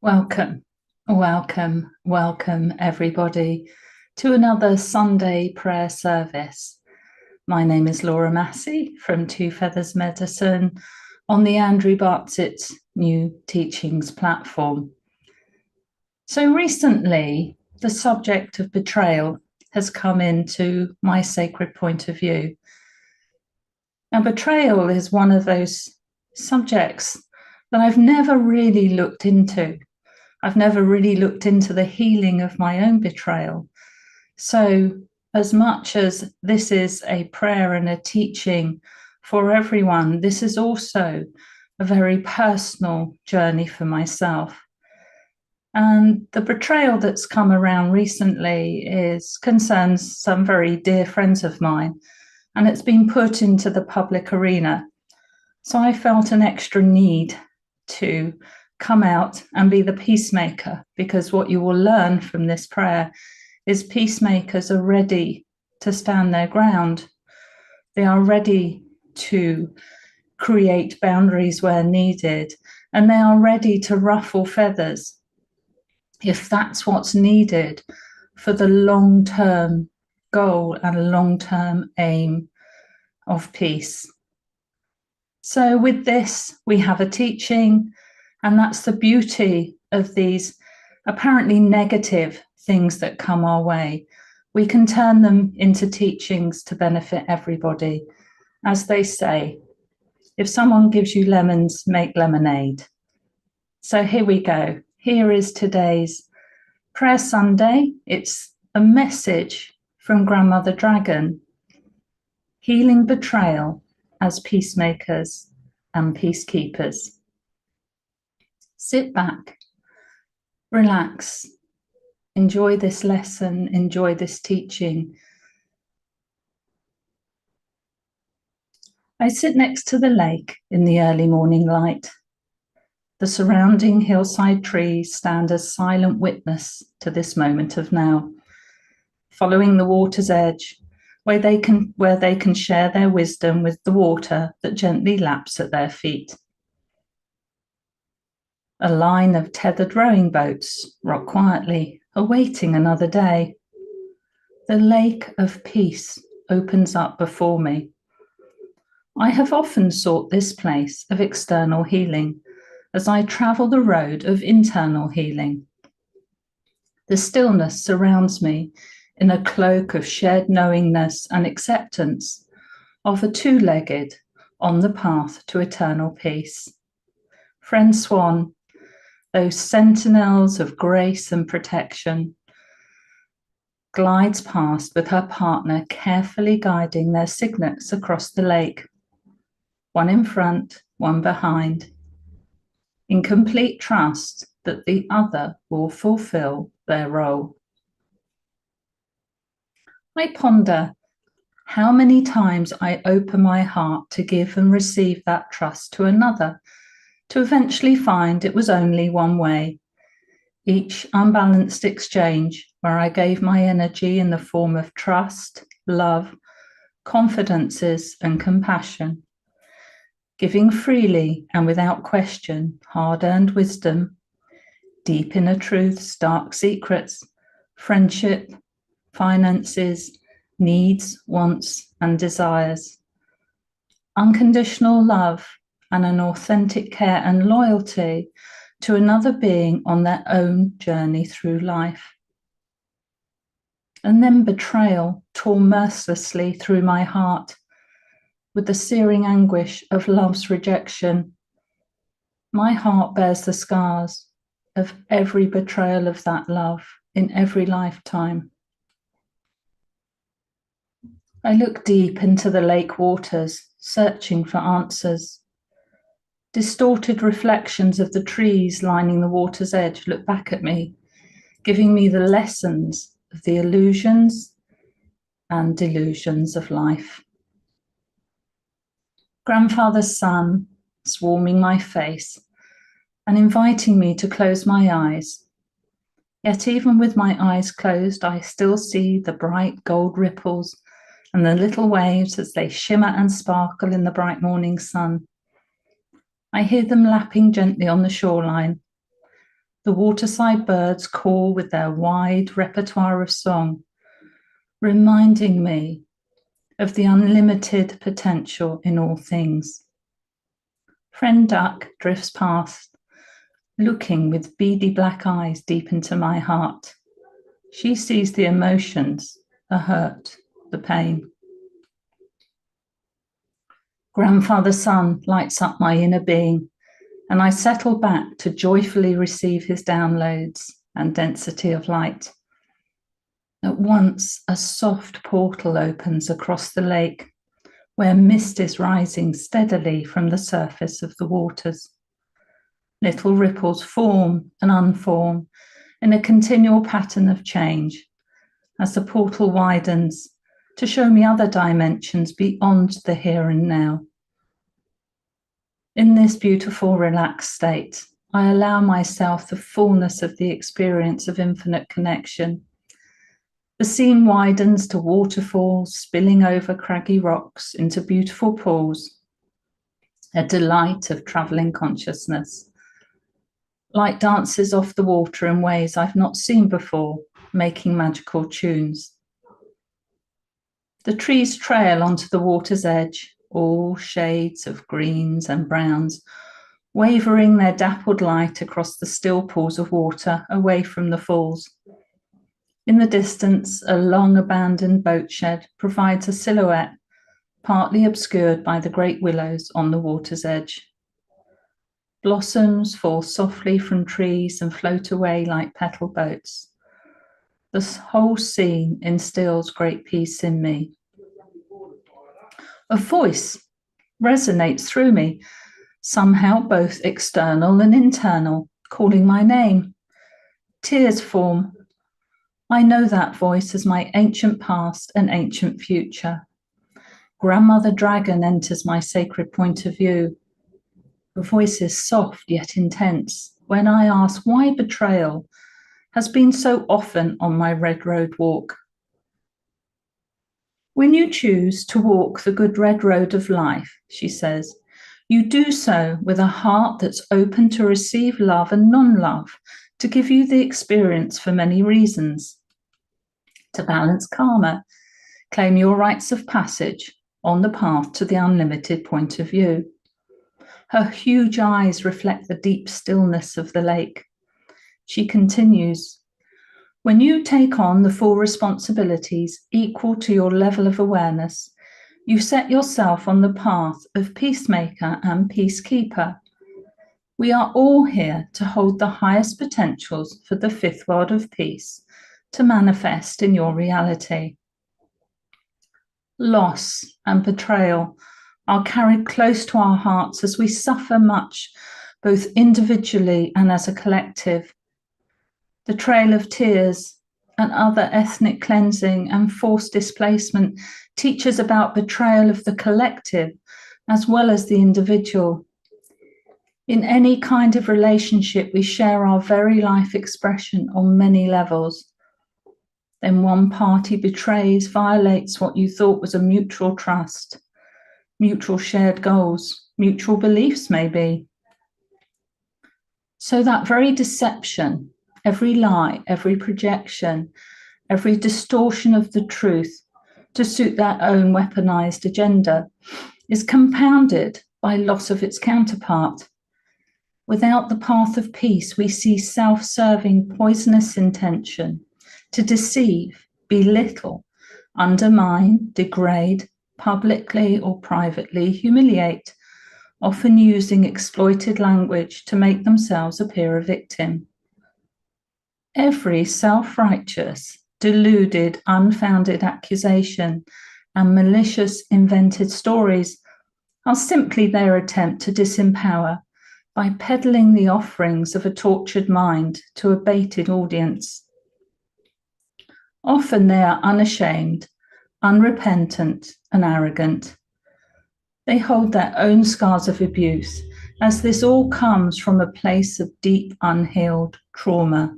Welcome, welcome, everybody, to another Sunday prayer service. My name is Laura Massey from Two Feathers Medicine on the Andrew Bartzett's New Teachings platform. So recently, the subject of betrayal has come into my sacred point of view. Now, betrayal is one of those subjects that I've never really looked into. I've never really looked into the healing of my own betrayal. So, as much as this is a prayer and a teaching for everyone, this is also a very personal journey for myself. And the betrayal that's come around recently concerns some very dear friends of mine, and it's been put into the public arena. So I felt an extra need to come out and be the peacemaker, because what you will learn from this prayer is peacemakers are ready to stand their ground. They are ready to create boundaries where needed, and they are ready to ruffle feathers if that's what's needed for the long-term goal and long-term aim of peace. So with this, we have a teaching. And that's the beauty of these apparently negative things that come our way. We can turn them into teachings to benefit everybody. As they say, if someone gives you lemons, make lemonade. So here we go. Here is today's Prayer Sunday. It's a message from Grandmother Dragon, healing betrayal as peacemakers and peacekeepers. Sit back, relax, enjoy this lesson, enjoy this teaching. I sit next to the lake in the early morning light. The surrounding hillside trees stand as silent witness to this moment of now, following the water's edge, where they can share their wisdom with the water that gently laps at their feet. A line of tethered rowing boats rock quietly, awaiting another day. The lake of peace opens up before me. I have often sought this place of external healing as I travel the road of internal healing. The stillness surrounds me in a cloak of shared knowingness and acceptance of a two-legged on the path to eternal peace. Friend Swan, those sentinels of grace and protection, glides past with her partner carefully guiding their cygnets across the lake, one in front, one behind, in complete trust that the other will fulfill their role. I ponder how many times I open my heart to give and receive that trust to another, to eventually find it was only one way. Each unbalanced exchange where I gave my energy in the form of trust, love, confidences, and compassion, giving freely and without question hard-earned wisdom, deep inner truths, dark secrets, friendship, finances, needs, wants, and desires, unconditional love, and an authentic care and loyalty to another being on their own journey through life. And then betrayal tore mercilessly through my heart with the searing anguish of love's rejection. My heart bears the scars of every betrayal of that love in every lifetime. I look deep into the lake waters, searching for answers. Distorted reflections of the trees lining the water's edge look back at me, giving me the lessons of the illusions and delusions of life. Grandfather's sun is warming my face and inviting me to close my eyes. Yet even with my eyes closed, I still see the bright gold ripples and the little waves as they shimmer and sparkle in the bright morning sun. I hear them lapping gently on the shoreline. the waterside birds call with their wide repertoire of song, reminding me of the unlimited potential in all things. Friend duck drifts past, looking with beady black eyes deep into my heart. She sees the emotions, the hurt, the pain. Grandfather Sun lights up my inner being, and I settle back to joyfully receive his downloads and density of light. At once, a soft portal opens across the lake, where mist is rising steadily from the surface of the waters. Little ripples form and unform in a continual pattern of change as the portal widens to show me other dimensions beyond the here and now. In this beautiful, relaxed state, I allow myself the fullness of the experience of infinite connection. The scene widens to waterfalls spilling over craggy rocks into beautiful pools, a delight of travelling consciousness. Light dances off the water in ways I've not seen before, making magical tunes. The trees trail onto the water's edge, all shades of greens and browns, wavering their dappled light across the still pools of water away from the falls. In the distance, a long abandoned boat shed provides a silhouette, partly obscured by the great willows on the water's edge. Blossoms fall softly from trees and float away like petal boats. This whole scene instills great peace in me. A voice resonates through me, somehow both external and internal, calling my name. Tears form. I know that voice as my ancient past and ancient future. Grandmother Dragon enters my sacred point of view. The voice is soft yet intense when I ask why betrayal has been so often on my red road walk. When you choose to walk the good red road of life, she says, you do so with a heart that's open to receive love and non-love, to give you the experience for many reasons. To balance karma, claim your rites of passage on the path to the unlimited point of view. Her huge eyes reflect the deep stillness of the lake. She continues, when you take on the full responsibilities equal to your level of awareness, you set yourself on the path of peacemaker and peacekeeper. We are all here to hold the highest potentials for the fifth world of peace to manifest in your reality. Loss and betrayal are carried close to our hearts as we suffer much, both individually and as a collective. The trail of tears and other ethnic cleansing and forced displacement teaches about betrayal of the collective as well as the individual. In any kind of relationship, we share our very life expression on many levels. Then one party betrays, violates what you thought was a mutual trust, mutual shared goals, mutual beliefs maybe. So that very deception, every lie, every projection, every distortion of the truth to suit their own weaponized agenda is compounded by loss of its counterpart. Without the path of peace, we see self-serving, poisonous intention to deceive, belittle, undermine, degrade, publicly or privately humiliate, often using exploited language to make themselves appear a victim. Every self-righteous, deluded, unfounded accusation and malicious invented stories are simply their attempt to disempower by peddling the offerings of a tortured mind to a baited audience. Often they are unashamed, unrepentant, and arrogant. They hold their own scars of abuse, as this all comes from a place of deep, unhealed trauma,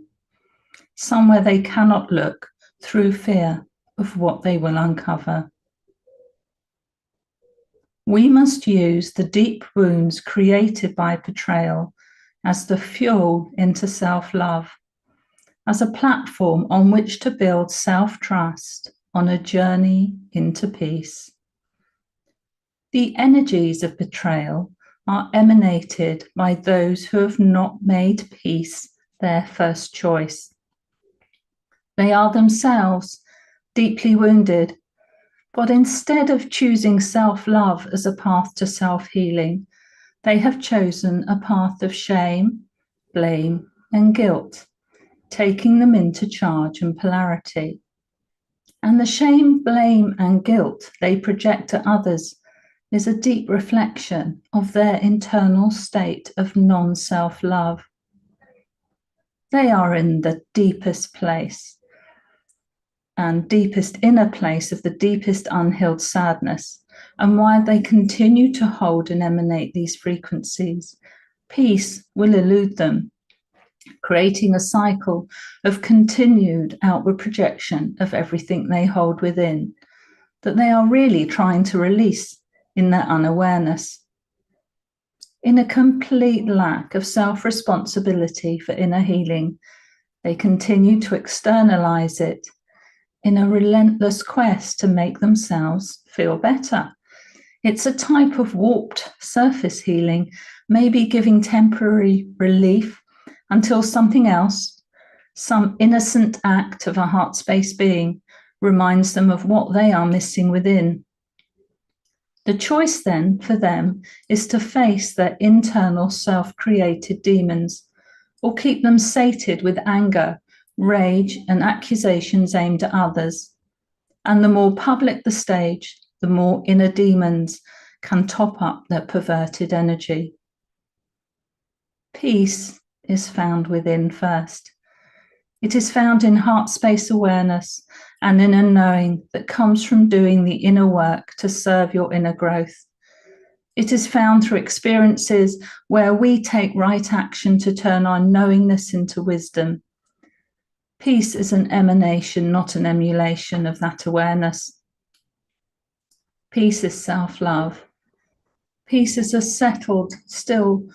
somewhere they cannot look through fear of what they will uncover. We must use the deep wounds created by betrayal as the fuel into self-love, as a platform on which to build self-trust on a journey into peace. The energies of betrayal are emanated by those who have not made peace their first choice. They are themselves deeply wounded, but instead of choosing self-love as a path to self-healing, they have chosen a path of shame, blame, and guilt, taking them into charge and polarity. And the shame, blame, and guilt they project to others is a deep reflection of their internal state of non-self-love. They are in the deepest place and deepest inner place of the deepest unhealed sadness. And while they continue to hold and emanate these frequencies, peace will elude them, creating a cycle of continued outward projection of everything they hold within, that they are really trying to release in their unawareness. In a complete lack of self-responsibility for inner healing, they continue to externalize it in a relentless quest to make themselves feel better. It's a type of warped surface healing, maybe giving temporary relief until something else, some innocent act of a heart space being, reminds them of what they are missing within. The choice then for them is to face their internal self-created demons, or keep them sated with anger, rage, and accusations aimed at others. And the more public the stage, the more inner demons can top up their perverted energy. Peace is found within first. It is found in heart space awareness and in a knowing that comes from doing the inner work to serve your inner growth. It is found through experiences where we take right action to turn our knowingness into wisdom. Peace is an emanation, not an emulation of that awareness. Peace is self-love. Peace is a settled, still,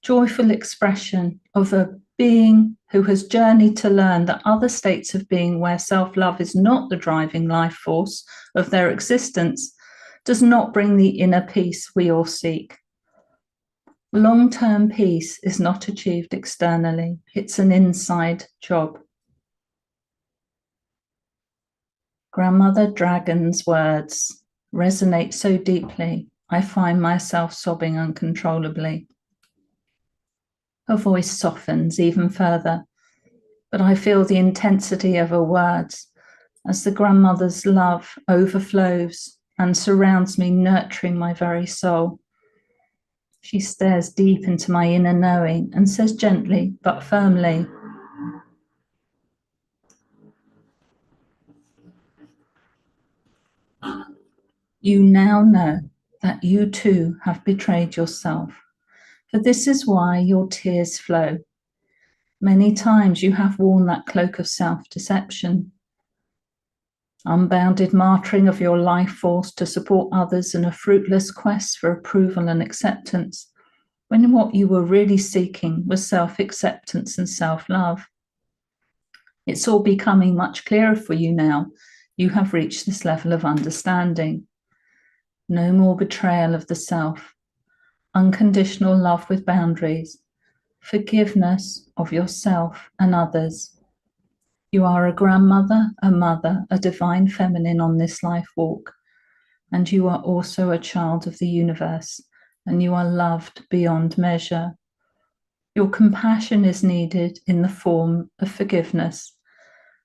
joyful expression of a being who has journeyed to learn that other states of being where self-love is not the driving life force of their existence does not bring the inner peace we all seek. Long-term peace is not achieved externally. It's an inside job. Grandmother Dragon's words resonate so deeply, I find myself sobbing uncontrollably. Her voice softens even further, but I feel the intensity of her words as the grandmother's love overflows and surrounds me, nurturing my very soul. She stares deep into my inner knowing and says gently but firmly, "You now know that you too have betrayed yourself, for this is why your tears flow. Many times you have worn that cloak of self-deception, unbounded martyring of your life force to support others in a fruitless quest for approval and acceptance, when what you were really seeking was self-acceptance and self-love. It's all becoming much clearer for you now. You have reached this level of understanding. No more betrayal of the self, unconditional love with boundaries, forgiveness of yourself and others. You are a grandmother, a mother, a divine feminine on this life walk, and you are also a child of the universe, and you are loved beyond measure. Your compassion is needed in the form of forgiveness,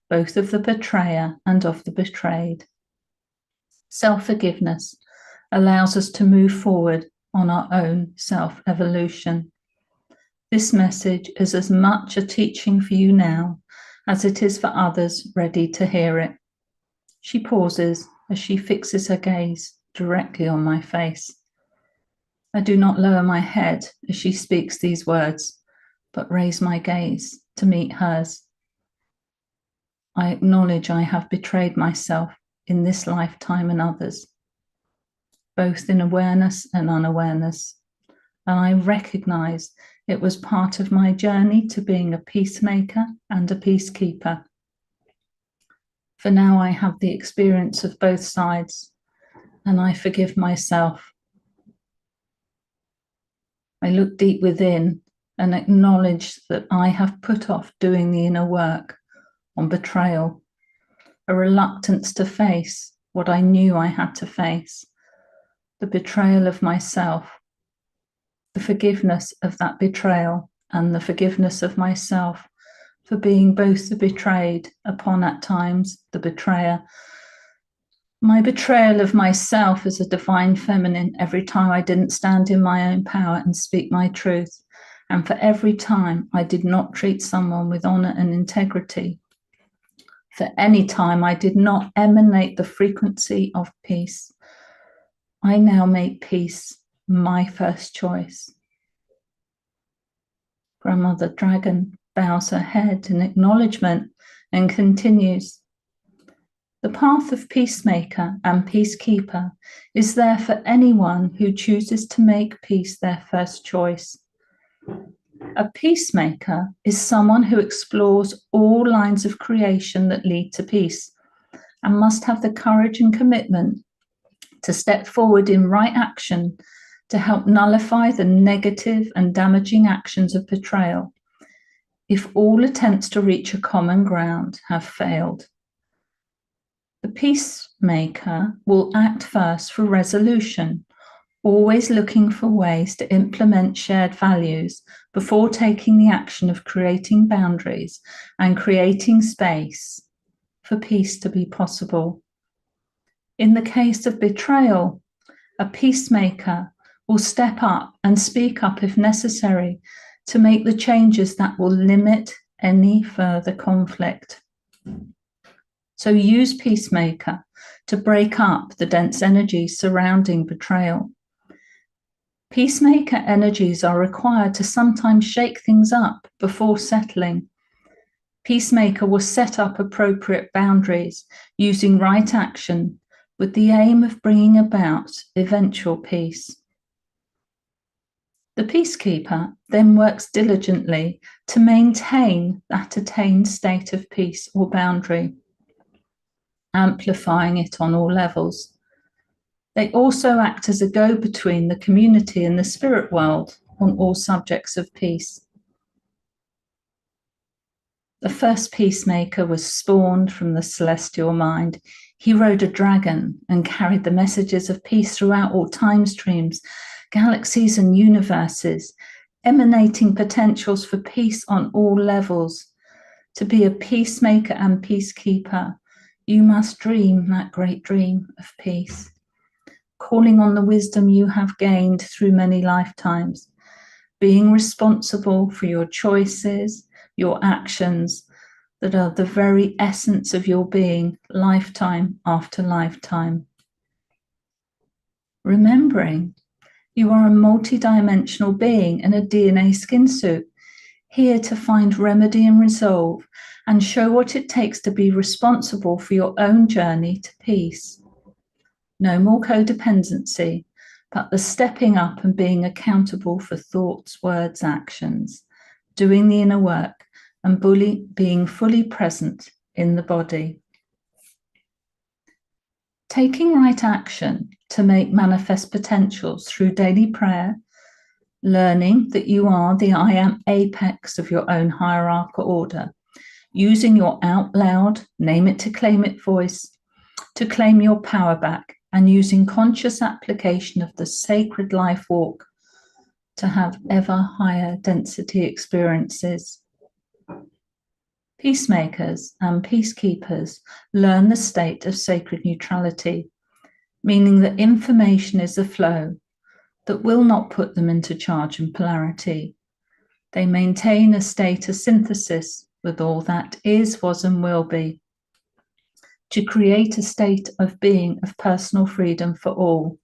both of the betrayer and of the betrayed. Self-forgiveness allows us to move forward on our own self-evolution. This message is as much a teaching for you now as it is for others ready to hear it. She pauses as she fixes her gaze directly on my face. I do not lower my head as she speaks these words, but raise my gaze to meet hers. I acknowledge I have betrayed myself in this lifetime and others, both in awareness and unawareness, and I recognize It was part of my journey to being a peacemaker and a peacekeeper. For now, I have the experience of both sides, and I forgive myself. I look deep within and acknowledge that I have put off doing the inner work on betrayal, a reluctance to face what I knew I had to face, the betrayal of myself, the forgiveness of that betrayal, and the forgiveness of myself for being both the betrayed upon at times the betrayer. My betrayal of myself as a divine feminine every time I didn't stand in my own power and speak my truth, and for every time I did not treat someone with honor and integrity, for any time I did not emanate the frequency of peace. I now make peace my first choice. Grandmother Dragon bows her head in acknowledgement and continues. The path of peacemaker and peacekeeper is there for anyone who chooses to make peace their first choice. A peacemaker is someone who explores all lines of creation that lead to peace and must have the courage and commitment to step forward in right action to help nullify the negative and damaging actions of betrayal if all attempts to reach a common ground have failed. The peacemaker will act first for resolution, always looking for ways to implement shared values before taking the action of creating boundaries and creating space for peace to be possible. In the case of betrayal, a peacemaker will step up and speak up if necessary to make the changes that will limit any further conflict. So use peacemaker to break up the dense energies surrounding betrayal. Peacemaker energies are required to sometimes shake things up before settling. Peacemaker will set up appropriate boundaries using right action with the aim of bringing about eventual peace. The peacekeeper then works diligently to maintain that attained state of peace or boundary, amplifying it on all levels. They also act as a go-between the community and the spirit world on all subjects of peace. The first peacemaker was spawned from the celestial mind. He rode a dragon and carried the messages of peace throughout all time streams, galaxies and universes, emanating potentials for peace on all levels. To be a peacemaker and peacekeeper, you must dream that great dream of peace, calling on the wisdom you have gained through many lifetimes, being responsible for your choices, your actions that are the very essence of your being, lifetime after lifetime. Remembering you are a multidimensional being in a DNA skin suit, here to find remedy and resolve and show what it takes to be responsible for your own journey to peace. No more codependency, but the stepping up and being accountable for thoughts, words, actions, doing the inner work and being fully present in the body. Taking right action to make manifest potentials through daily prayer, learning that you are the I am apex of your own hierarchical order, using your out loud, name it to claim it voice to claim your power back, and using conscious application of the sacred life walk to have ever higher density experiences. Peacemakers and peacekeepers learn the state of sacred neutrality, meaning that information is a flow that will not put them into charge and polarity. They maintain a state of synthesis with all that is, was, and will be, to create a state of being of personal freedom for all.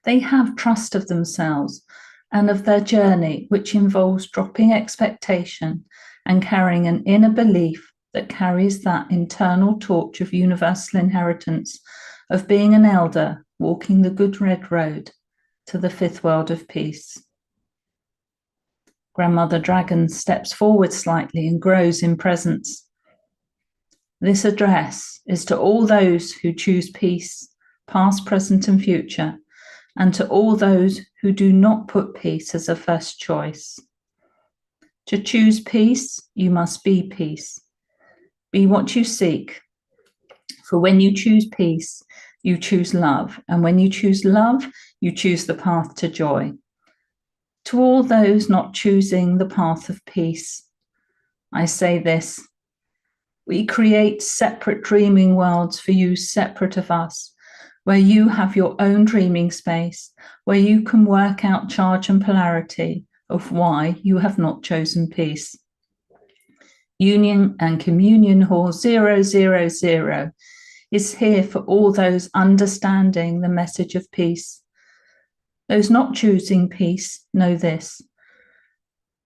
They have trust of themselves and of their journey, which involves dropping expectation and carrying an inner belief that carries that internal torch of universal inheritance of being an elder walking the good red road to the fifth world of peace. Grandmother Dragon steps forward slightly and grows in presence. This address is to all those who choose peace, past, present, and future, and to all those who do not put peace as a first choice. To choose peace, you must be peace. Be what you seek. For when you choose peace, you choose love. And when you choose love, you choose the path to joy. To all those not choosing the path of peace, I say this: we create separate dreaming worlds for you, separate of us, where you have your own dreaming space, where you can work out charge and polarity of why you have not chosen peace. Union and Communion Hall 000 is here for all those understanding the message of peace. Those not choosing peace know this: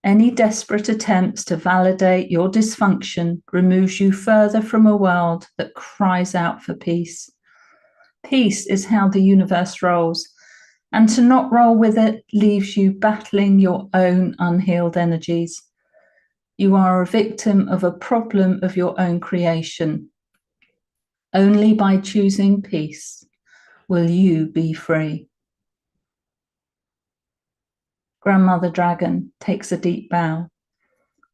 any desperate attempts to validate your dysfunction removes you further from a world that cries out for peace. Peace is how the universe rolls, and to not roll with it leaves you battling your own unhealed energies. You are a victim of a problem of your own creation. Only by choosing peace will you be free. Grandmother Dragon takes a deep bow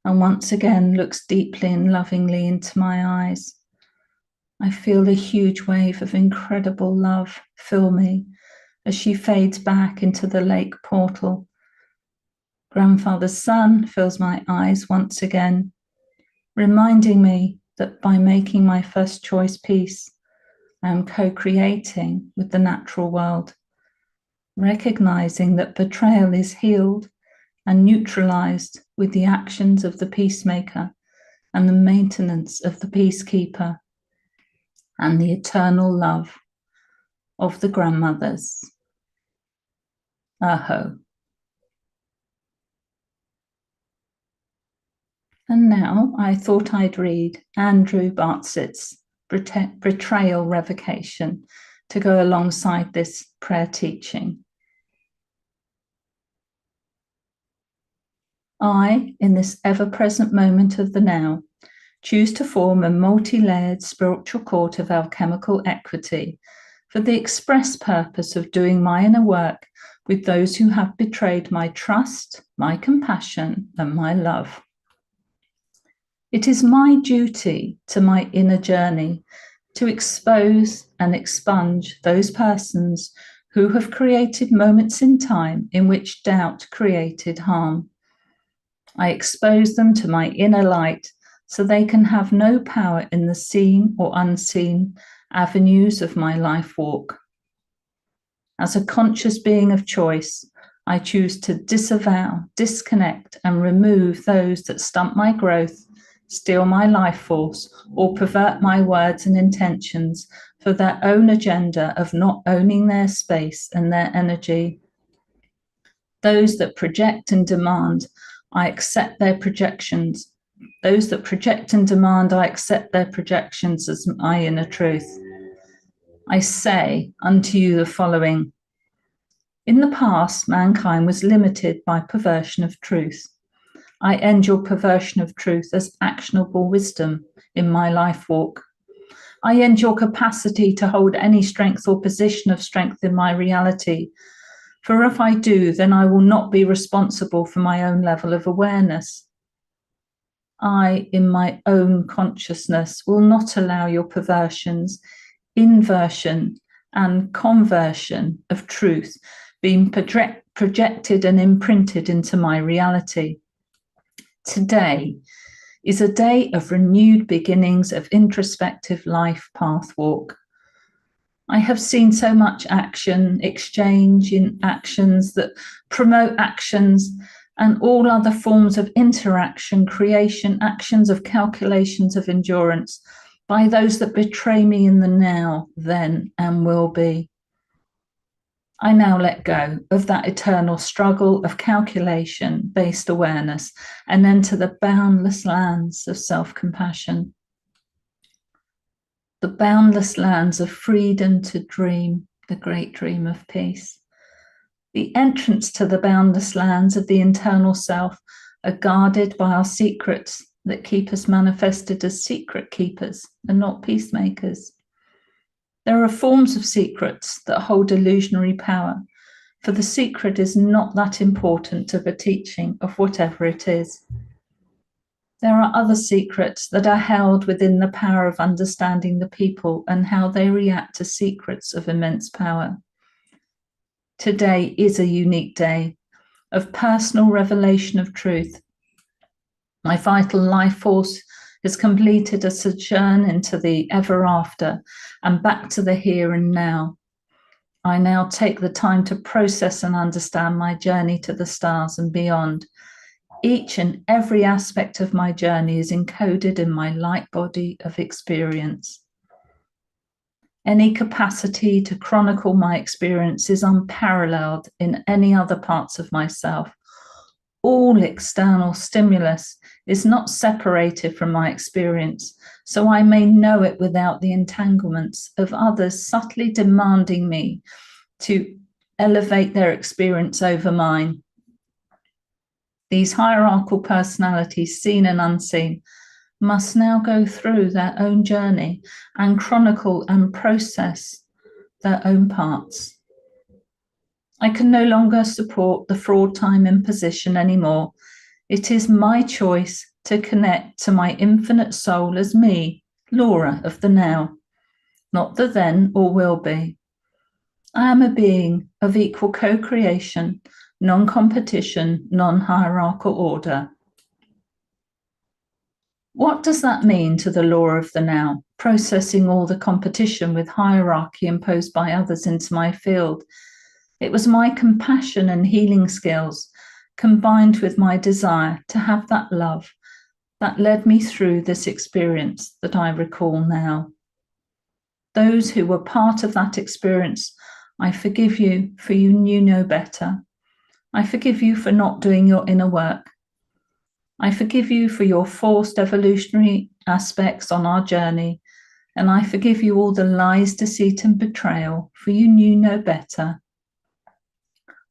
and once again looks deeply and lovingly into my eyes. I feel a huge wave of incredible love fill me as she fades back into the lake portal. Grandfather's sun fills my eyes once again, reminding me that by making my first choice peace, I am co-creating with the natural world, recognizing that betrayal is healed and neutralized with the actions of the peacemaker and the maintenance of the peacekeeper and the eternal love of the grandmothers. Aho. And now I thought I'd read Andrew Bartzett's Betrayal, Revocation to go alongside this prayer teaching. I, in this ever-present moment of the now, choose to form a multi-layered spiritual court of alchemical equity for the express purpose of doing my inner work with those who have betrayed my trust, my compassion, and my love. It is my duty to my inner journey to expose and expunge those persons who have created moments in time in which doubt created harm. I expose them to my inner light so they can have no power in the seen or unseen avenues of my life walk. As a conscious being of choice, I choose to disavow, disconnect, and remove those that stunt my growth, steal my life force, or pervert my words and intentions for their own agenda of not owning their space and their energy. Those that project and demand, I accept their projections. Those that project and demand, I accept their projections as my inner truth. I say unto you the following: in the past, mankind was limited by perversion of truth. I end your perversion of truth as actionable wisdom in my life walk. I end your capacity to hold any strength or position of strength in my reality. For if I do, then I will not be responsible for my own level of awareness. I, in my own consciousness, will not allow your perversions, inversion, and conversion of truth being projected and imprinted into my reality. Today is a day of renewed beginnings of introspective life path walk. I have seen so much action, exchange in actions that promote actions and all other forms of interaction, creation, actions of calculations of endurance by those that betray me in the now, then, and will be. I now let go of that eternal struggle of calculation-based awareness and enter the boundless lands of self-compassion. The boundless lands of freedom to dream the great dream of peace. The entrance to the boundless lands of the internal self are guarded by our secrets that keep us manifested as secret keepers and not peacemakers. There are forms of secrets that hold illusionary power, for the secret is not that important of a teaching of whatever it is. There are other secrets that are held within the power of understanding the people and how they react to secrets of immense power. Today is a unique day of personal revelation of truth. My vital life force has completed a sojourn into the ever after and back to the here and now. I now take the time to process and understand my journey to the stars and beyond. Each and every aspect of my journey is encoded in my light body of experience. Any capacity to chronicle my experience is unparalleled in any other parts of myself. All external stimulus is not separated from my experience, so I may know it without the entanglements of others subtly demanding me to elevate their experience over mine. These hierarchical personalities, seen and unseen, must now go through their own journey and chronicle and process their own parts. I can no longer support the fraud time imposition anymore. It is my choice to connect to my infinite soul as me, Laura of the now, not the then or will be. I am a being of equal co-creation, non-competition, non-hierarchal order. What does that mean to the Laura of the now, processing all the competition with hierarchy imposed by others into my field? It was my compassion and healing skills, combined with my desire to have that love, that led me through this experience that I recall now. Those who were part of that experience, I forgive you, for you knew no better. I forgive you for not doing your inner work. I forgive you for your forced evolutionary aspects on our journey, and I forgive you all the lies, deceit, and betrayal, for you knew no better.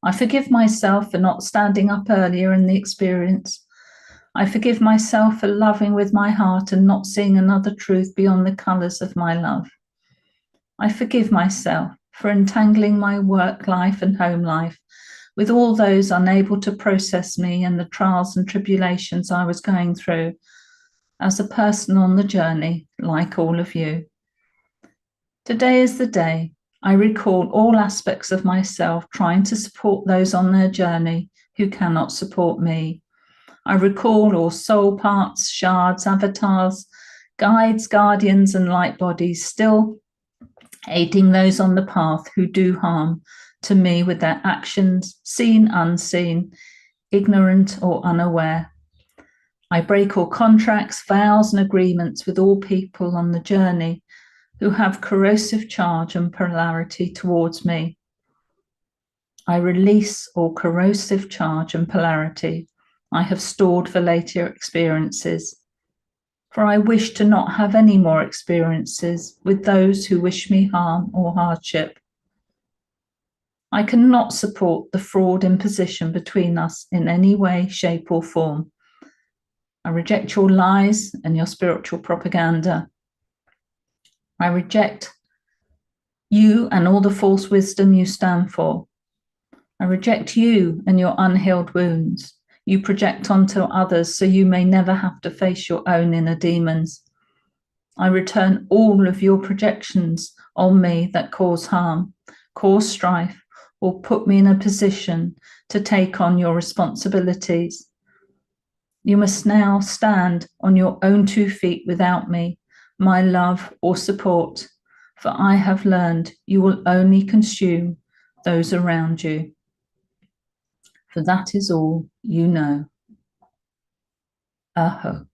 I forgive myself for not standing up earlier in the experience. I forgive myself for loving with my heart and not seeing another truth beyond the colours of my love. I forgive myself for entangling my work life and home life with all those unable to process me and the trials and tribulations I was going through as a person on the journey, like all of you. Today is the day I recall all aspects of myself trying to support those on their journey who cannot support me. I recall all soul parts, shards, avatars, guides, guardians, and light bodies still aiding those on the path who do harm to me with their actions, seen, unseen, ignorant or unaware. I break all contracts, vows, and agreements with all people on the journey who have corrosive charge and polarity towards me. I release all corrosive charge and polarity I have stored for later experiences, for I wish to not have any more experiences with those who wish me harm or hardship. I cannot support the fraud imposition between us in any way, shape, or form. I reject your lies and your spiritual propaganda. I reject you and all the false wisdom you stand for. I reject you and your unhealed wounds you project onto others so you may never have to face your own inner demons. I return all of your projections on me that cause harm, cause strife, or put me in a position to take on your responsibilities. You must now stand on your own 2 feet without me, my love or support, for I have learned you will only consume those around you. For that is all you know. Aho.